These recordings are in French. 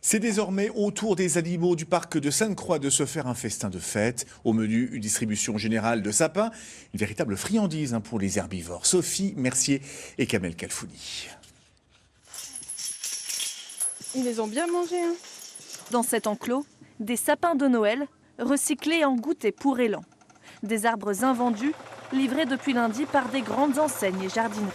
C'est désormais au tour des animaux du parc de Sainte-Croix de se faire un festin de fête. Au menu, une distribution générale de sapins, une véritable friandise pour les herbivores. Sophie Mercier et Kamel Kalfouni. Ils les ont bien mangés. Dans cet enclos, des sapins de Noël recyclés en goûter pour élan. Des arbres invendus livrés depuis lundi par des grandes enseignes et jardineries.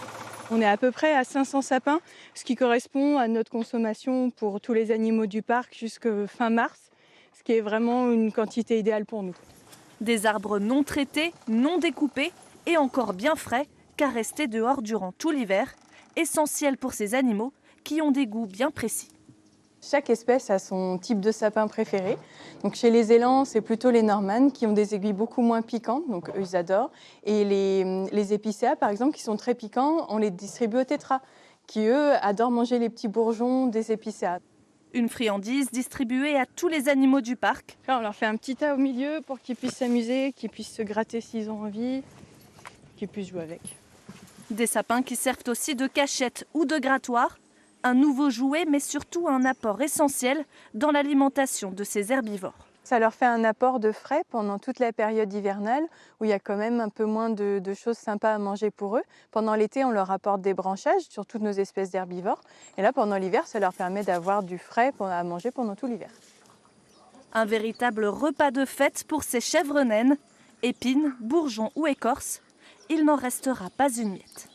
On est à peu près à 500 sapins, ce qui correspond à notre consommation pour tous les animaux du parc jusqu'à fin mars, ce qui est vraiment une quantité idéale pour nous. Des arbres non traités, non découpés et encore bien frais, car restés dehors durant tout l'hiver, essentiels pour ces animaux qui ont des goûts bien précis. Chaque espèce a son type de sapin préféré. Donc chez les élans, c'est plutôt les normannes qui ont des aiguilles beaucoup moins piquantes, donc eux ils adorent. Et les épicéas, par exemple, qui sont très piquants, on les distribue aux tétras, qui eux adorent manger les petits bourgeons des épicéas. Une friandise distribuée à tous les animaux du parc. Là, on leur fait un petit tas au milieu pour qu'ils puissent s'amuser, qu'ils puissent se gratter s'ils ont envie, qu'ils puissent jouer avec. Des sapins qui servent aussi de cachette ou de grattoir. Un nouveau jouet, mais surtout un apport essentiel dans l'alimentation de ces herbivores. Ça leur fait un apport de frais pendant toute la période hivernale, où il y a quand même un peu moins de choses sympas à manger pour eux. Pendant l'été, on leur apporte des branchages sur toutes nos espèces d'herbivores. Et là, pendant l'hiver, ça leur permet d'avoir du frais à manger pendant tout l'hiver. Un véritable repas de fête pour ces chèvres naines. Épines, bourgeons ou écorces, il n'en restera pas une miette.